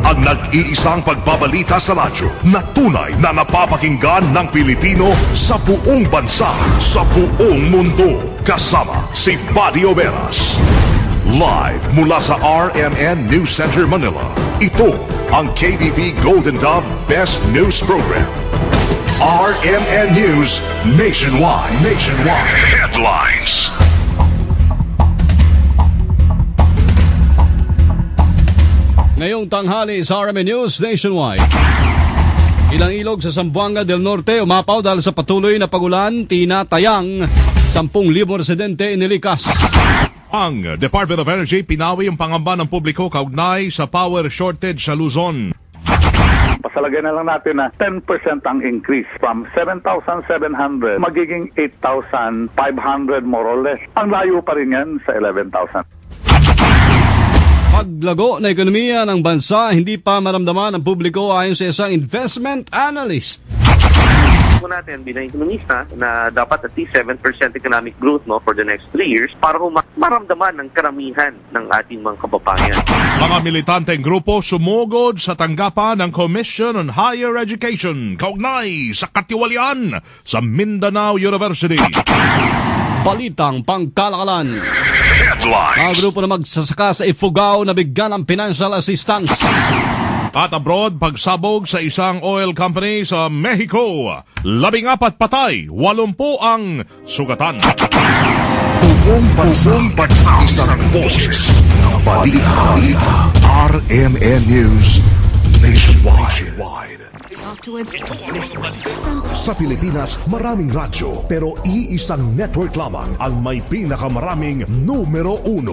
ang nag-iisang pagbabalita sa radyo na tunay na napapakinggan ng Pilipino sa buong bansa, sa buong mundo. Kasama si Buddy Oberas. Live mula sa RMN News Center, Manila. Ito ang KBP Golden Dove Best News Program. RMN News Nationwide. Headlines. Ngayong tanghali sa RMN News Nationwide. Ilang ilog sa Zamboanga del Norte umapaw dahil sa patuloy na pagulan, tinatayang 10,000 residente inilikas. Ang Department of Energy pinawi ang pangamba ng publiko kaugnay sa power shortage sa Luzon. Pasalagay na lang natin na 10% ang increase from 7,700 magiging 8,500 more or less. Ang layo pa rin yan sa 11,000. Paglago na ekonomiya ng bansa, hindi pa maramdaman ng publiko ayon sa isang investment analyst. Po natin bilang ekonomista na dapat at least 7% economic growth for the next 3 years para maramdaman ng karamihan ng ating mga kababayan. Mga militanteng grupo sumugod sa tanggapan ng Commission on Higher Education kaugnay sa katiwalian sa Mindanao University. Balitang pangkalakalan. Headlines. Mga grupo na magsasaka sa Ifugao na bigyan ng financial assistance. At abroad, pagsabog sa isang oil company sa Mexico. 14 patay, 80 ang sugatan. Buong bansa, isang boses ng balita. RMN News Nationwide. Sa Pilipinas, maraming radyo pero iisang network lamang ang may pinakamaraming numero 1.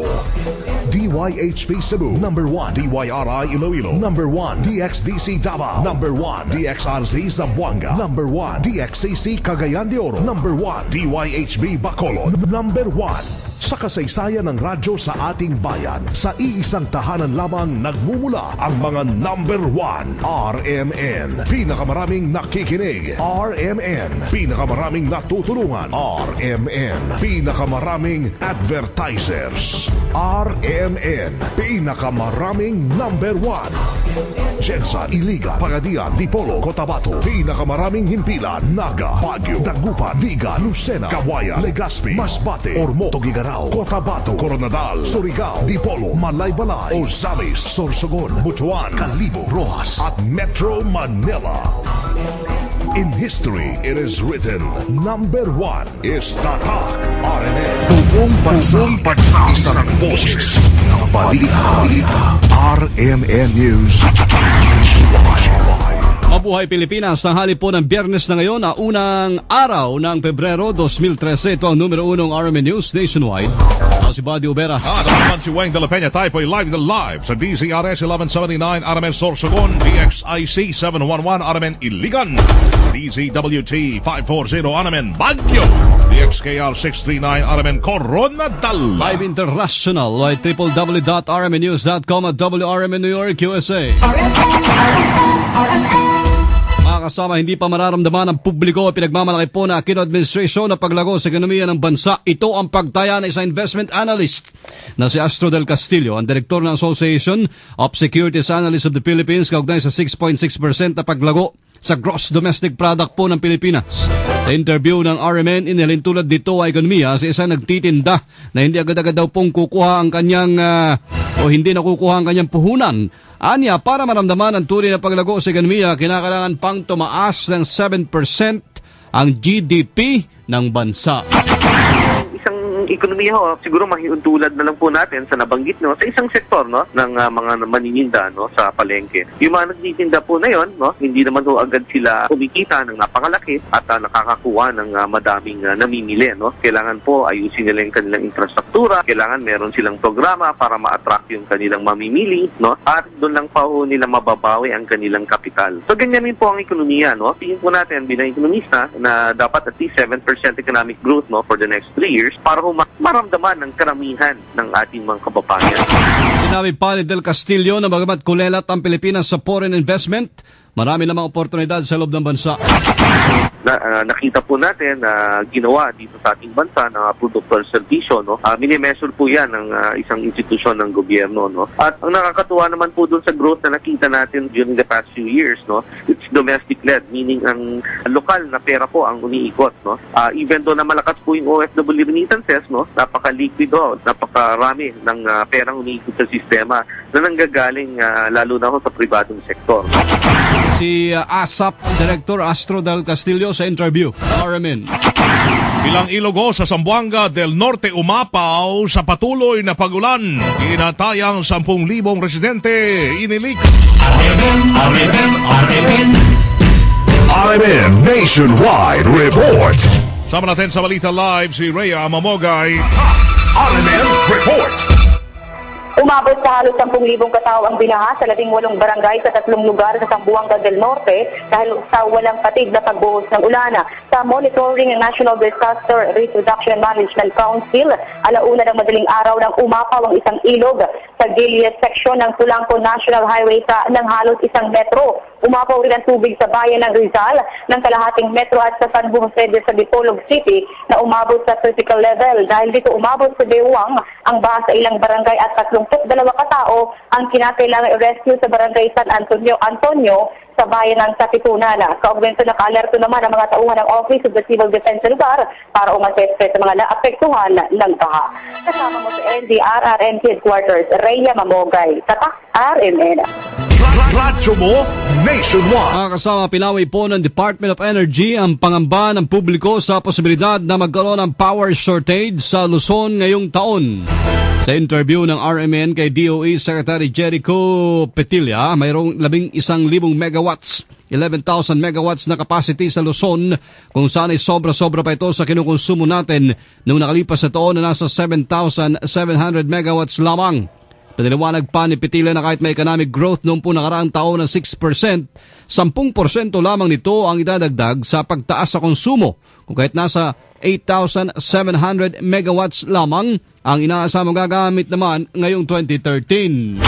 DYHP Cebu, number 1. DYRI Iloilo, number 1. DXDC Davao, number 1. DXRZ Zamboanga, number 1. DXCC Cagayan de Oro, number 1. DYHB Bacolod, number 1. Sa kasaysayan ng radyo sa ating bayan, sa iisang tahanan lamang nagmumula ang mga number 1. RMN, pinakamaraming nakikinig. RMN, pinakamaraming natutulungan. RMN, pinakamaraming advertisers. RMN, pinakamaraming number 1. Jensen, Iligan, Pagadian, Dipolo, Cotabato, pinakamaraming himpilan. Naga, Baguio, Dagupan, Viga, Lucena, Kawayan, Legazpi, Masbate, Ormo, Tuguegarao, Cotabato, Coronadal, Surigao, Dipolo, Malaybalay, Ozamis, Sorsogon, Butuan, Calibo, Rojas at Metro Manila. In history, it is written, number 1 is Tatak RMN. Buong bansa, isang boses ng balita. RMN News Nationwide. Mabuhay Pilipinas, tanghali po ng Biyernes na ngayon, na unang araw ng Pebrero 2013. Ito ang numero 1 ng RMN News Nationwide. Ako si Buddy Oberas. At naman si Weng de la Peña, tayo po live sa DZRS 1179 RMN Sorsogon, DXIC 711 RMN Iligan, DZWT 540 RMN Baguio, DXKR 639 RMN Coronadal. Live International at www.rmnews.com at WRMN New York, USA. Mga kasama, hindi pa mararamdaman ng publiko at pinagmamalaki po na Aquino Administration na paglago sa ekonomiya ng bansa. Ito ang pagtaya ng isang investment analyst na si Astro del Castillo, ang direktor ng Association of Securities Analysts of the Philippines, kaugnay sa 6.6% na paglago sa gross domestic product po ng Pilipinas. Sa interview ng RMN, inilin tulad dito ay ekonomiya sa isang nagtitinda na hindi agad-agad daw pong kukuha ang kanyang hindi nakukuha ang kanyang puhunan. Anya, para maramdaman ang tunay na paglago sa ekonomiya, kinakailangan pang tumaas ng 7% ang GDP ng bansa. Isang ekonomiya siguro mahiuntulad na lang po natin sa nabanggit sa isang sektor ng mga manininda sa palengke. Yung mga nagtitinda po na yon, hindi naman agad sila kumikita ng napakalaki at nakakakuha ng madaming namimili. Kailangan po ayusin nila yung kanilang infrastruktura, kailangan meron silang programa para ma-attract yung kanilang mamimili, at doon lang pa nila mababawi ang kanilang kapital. So ganyan din po ang ekonomiya. Tingin po natin bilang ekonomista na dapat at least 7% economic growth for the next 3 years para maramdaman ng karamihan ng ating mga kababayan. Sinabi pa ni Del Castillo na bagamat kulelat ang Pilipinas sa foreign investment, marami namang oportunidad sa loob ng bansa. nakita po natin na ginawa dito sa ating bansa ng produkto at serbisyo, no? Minimeasure po yan ng isang institusyon ng gobyerno, no? At ang nakakatuwa naman po doon sa growth na nakita natin during the past few years, no? It's domestic-led, meaning ang lokal na pera po ang umiikot, no? Even though na malakas po yung OFW remittances, no? Napaka-liquid, napakarami ng perang umiikot sa sistema na nanggagaling lalo na sa pribadong sektor. Si ASAP Director Astro del Castillo sa interview sa RMN. Ilang Ilogo sa Zamboanga del Norte umapaw sa patuloy na pagulan. Tinatayang 10,000 residente inilik. RMN Nationwide Report. Sama natin sa Balita Live si Rhea Mamogay. RMN Report. Umabot sa halos 10,000 katao ang binaha sa 18 barangay sa 3 lugar sa Zamboanga del Norte dahil sa walang patig na pagbuhos ng ulan. Sa monitoring ng National Disaster Risk Reduction Management Council, alauna ng madaling araw nang umapaw ang isang ilog sa Gilies section ng Tulangco National Highway ng halos 1 metro. Umapaw rin ang tubig sa bayan ng Rizal ng kalahating metro at sa San Jose sa Dipolog City na umabot sa critical level. Dahil dito umabot sa Bewang ang baha sa ilang barangay at 32 katao ang kinakailangan i-rescue sa barangay San Antonio sa bayan ng Katipunan. Kaugnay nito naka-alerto naman ang mga tauhan ng Office of the Civil Defense sa lugar para umasespe sa mga naapektuhan ng baha. Kasama mo sa NDRRM Headquarters, Rhea Mamogay, Tatak RMN. Radyo mo Nationwide. Mga kasama, pinaway po ng Department of Energy ang pangamba ng publiko sa posibilidad na magkaroon ng power shortage sa Luzon ngayong taon. Sa interview ng RMN kay DOE Secretary Jericho Petilla, mayroong 11,000 megawatts, 11,000 megawatts na capacity sa Luzon, kung saan ay sobra-sobra pa ito sa kinukonsumo natin noong nakalipas na taon na nasa 7,700 megawatts lamang. Pinaliwanag pa ni Petilla na kahit may economic growth noong po nakaraang taon ng 6%, 10% lamang nito ang idadagdag sa pagtaas sa konsumo, kung kahit nasa 8,700 megawatts lamang ang inaasamang gagamit naman ngayong 2013.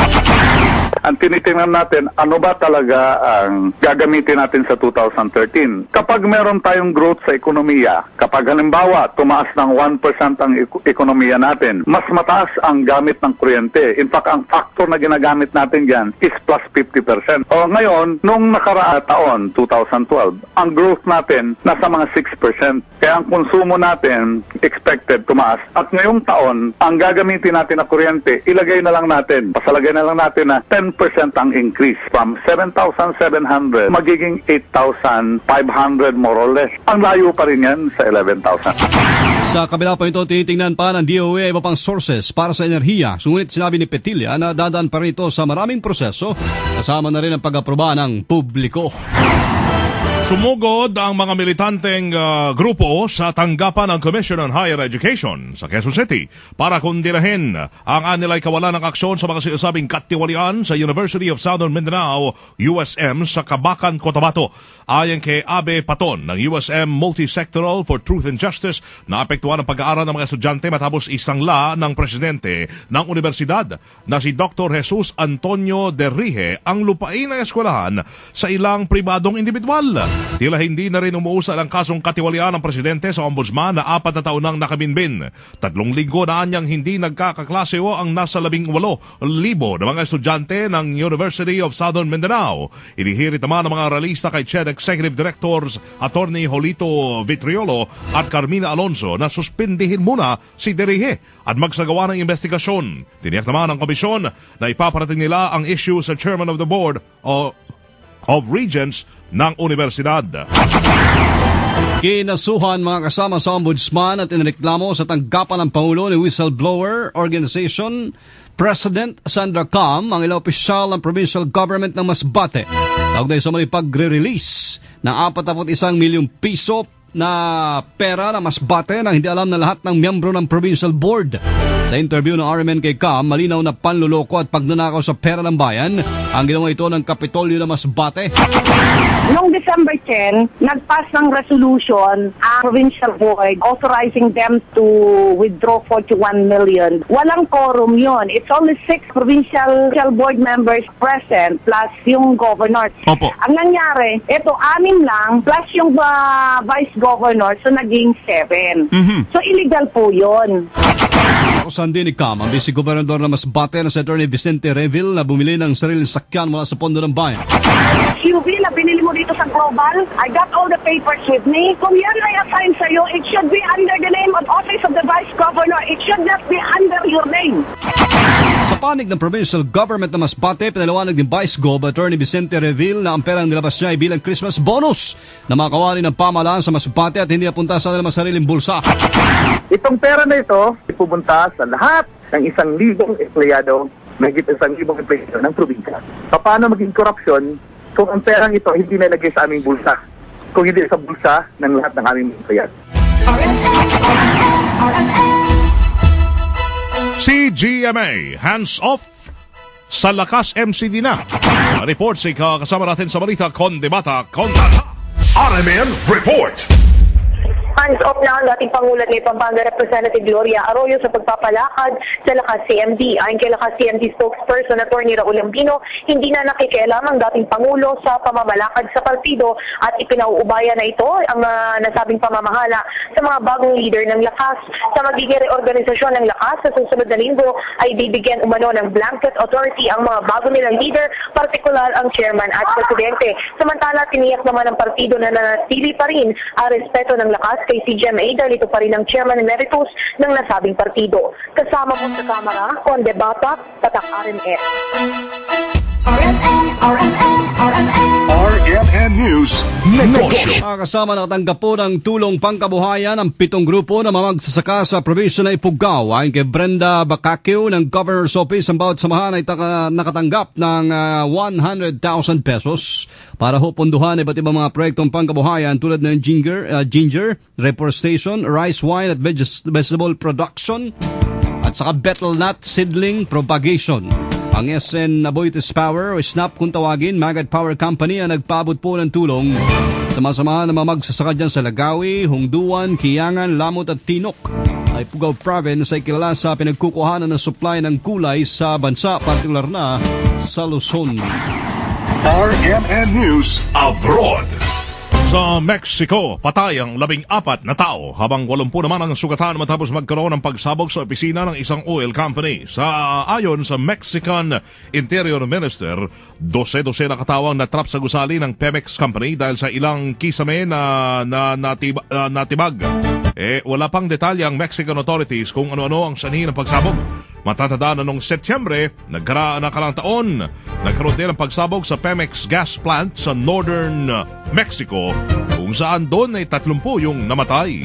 Ang tinitingnan natin, ano ba talaga ang gagamitin natin sa 2013? Kapag meron tayong growth sa ekonomiya, kapag halimbawa tumaas ng 1% ang ekonomiya natin, mas mataas ang gamit ng kuryente. In fact, ang factor na ginagamit natin dyan is plus 50%. O ngayon, nung nakaraang taon, 2012, ang growth natin nasa mga 6%. Kaya ang konsumo natin expected tumaas. At ngayong taon, ang gagamitin natin na kuryente, ilagay na lang natin, pasalagay na lang natin na 10% ang increase from 7,700 magiging 8,500 more or less. Ang layo pa rin yan sa 11,000. Sa kabila po ito, tinitingnan pa ng DOE iba pang sources para sa enerhiya. Sungulit sinabi ni Petilla na dadaan pa rin ito sa maraming proseso, kasama na rin ang pag-aproba ng publiko. Sumugod ang mga militanteng grupo sa tanggapan ng Commission on Higher Education sa Quezon City para kundinahin ang anilay kawalan ng aksyon sa mga sinasabing katiwalian sa University of Southern Mindanao, USM, sa Kabakan, Cotabato. Ayon kay Abe Paton ng USM Multisectoral for Truth and Justice, naapektuhan ang pag-aaral ng mga estudyante matapos isangla ng presidente ng universidad na si Dr. Jesus Antonio de Rije ang lupain ng eskwelahan sa ilang pribadong individual. Tila hindi na rin umuusal ang kasong katiwalian ng presidente sa ombudsman na 4 na taon nang nakabinbin. 3 linggo na niyang hindi nagkakaklase ang nasa 18,000 na mga estudyante ng University of Southern Mindanao. Inihirit naman ng mga realista kay CHED Executive Directors Attorney Jolito Vitriolo at Carmina Alonso na suspindihin muna si Derije at magsagawa ng investigasyon. Tiniyak naman ng komisyon na ipaparating nila ang issue sa Chairman of the Board of Regents ng Universidad. Kinasuhan mga kasama sa ombudsman at inireklamo sa tanggapan ng Pangulo ni Whistleblower Organization President Sandra Cam ang ilang opisyal ng provincial government ng Masbate. Kaugnay sa may pagre-release ng 41 milyong piso na pera ng Masbate na hindi alam na lahat ng miyembro ng provincial board. Sa Sa interview ng RMN kay Cam, malinaw na panluloko at pagnanakaw sa pera ng bayan ang ginawa ito ng Kapitolyo na Masbate. Noong December 10, nagpass ng resolution ang provincial board authorizing them to withdraw 41 million. Walang quorum yun. It's only 6 provincial board members present plus yung governor. Opo. Ang nangyari, ito 6 lang plus yung vice governor, so naging 7. So illegal po yun. Kausan din ni Cam, ang vice-gobernador na Masbate na si Attorney Vicente Reville na bumili ng sariling sakyan mula sa pondo ng bayan. SUV na binili mo dito sa Global, I got all the papers with me. Kung yan ay assign sa'yo, it should be under the name of Office of the Vice Governor. It should not be under your name. Sa panig ng provincial government na Masbate, pinaliwanag ni Vice Gov Attorney Vicente Reville na ang perang nilabas niya ay bilang Christmas bonus na makawali ng pamahalaan sa Masbate at hindi napunta sa kanilang sariling bulsa. Itong pera na ito, ipupunta sa lahat ng 1,000 empleyado, mahigit 1,000 empleyado ng probinsya. Paano maging korupsyon kung ang perang ito hindi nalagay sa aming bulsa? Kung hindi sa bulsa ng lahat ng aming empleyado. CGMA, hands off sa lakas MCD na. Report si kasama natin sa balita, Kondebata, Kondata. RMN Report. Hands-off na ang dating Pangulo ni Pampanga Representative Gloria Arroyo sa pagpapalakad sa Lakas CMD. Ayon kay Lakas CMD spokesperson Atty. Raul Ambino, hindi na nakikialam ang dating Pangulo sa pamamalakad sa partido at ipinauubaya na ito ang nasabing pamamahala sa mga bagong leader ng Lakas. Sa magiging reorganisasyon ng Lakas sa susunod na linggo ay bibigyan umano ng blanket authority ang mga bago nilang leader, partikular ang chairman at presidente. Samantala, tiniyak naman ng partido na nanatili pa rin ang respeto ng Lakas kay CGMA dahil ito pa rin ang chairman emeritus ng nasabing partido. Kasama po sa Kamara, Kondebata, Tatak RMN. RMN News Negosyo. Kasama nakatanggap po ng tulong pangkabuhayan ang 7 grupo na mamagsasaka sa probinsya na Ifugao. Ayon kay Brenda Bacacchio ng Governor's Office, ang bawat samahan ay nakatanggap ng 100,000 pesos para punduhan iba't ibang mga proyektong pangkabuhayan tulad ng ginger, reforestation, rice, wine at vegetable production at saka betel nut seedling propagation. Ang SN Aboitiz Power o SNAP kung tawagin, Magad Power Company ang nagpaabot po ng tulong sa mga samahan na mamagsasaka dyan sa Lagawi, Hungduan, Kiyangan, Lamot at Tinok. Ay Ifugao Province ay kilala sa pinagkukuhanan ng supply ng kulay sa bansa, partikular na sa Luzon. RMN News Abroad. Sa Mexico, patay ang 14 na tao habang 80 naman ang sugatan matapos magkaroon ng pagsabog sa opisina ng isang oil company. Ayon sa Mexican Interior Minister, 12 na katawang natrap sa gusali ng Pemex Company dahil sa ilang kisame na natibag. Wala pang detalye ang Mexican authorities kung ano-ano ang sanhi ng pagsabog. Matatandaan na noong Setyembre, nakalang taon, nagkaroon din ng pagsabog sa Pemex gas plant sa northern Mexico, kung saan doon ay 30 yung namatay.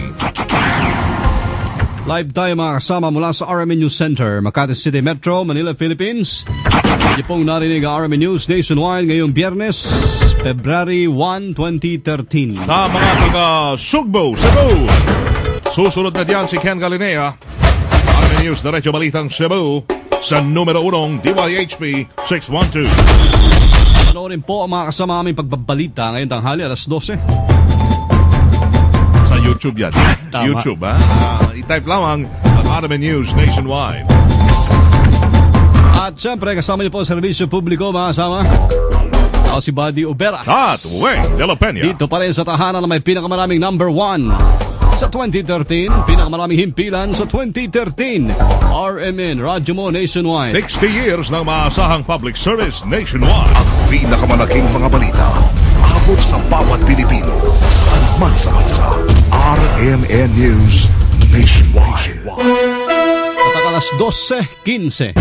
Live tayo mga kasama mula sa RMN News Center, Makati City Metro, Manila, Philippines. Hindi pong narinig ang RMN News Nationwide ngayong Biyernes, February 1, 2013. Sa mga taga-Sugbo, Cebu, susunod na diyan si Ken Galinea. RMN News Diretso Balitang Cebu sa numero 1 DYHP 612. Panoorin po ang mga kasama aming pagbabalita ngayong tanghali alas 12. Sa YouTube yan. Tama. YouTube, ha? I-type lamang ang RMN News Nationwide. At syempre, kasama niyo po sa servisyo publiko mga kasama. Ako si Buddy Ubera. At Weng de la Peña. Dito pa rin sa tahanan na may pinakamaraming number 1 sa 2013, pinakamaraming himpilan sa 2013. RMN, Radyo Mo Nationwide. 60 years ng maasahang public service nationwide. Ang pinakamalaking mga balita, abot sa bawat Pilipino, saan man sa bansa. RMN News Nationwide. At alas 12:15.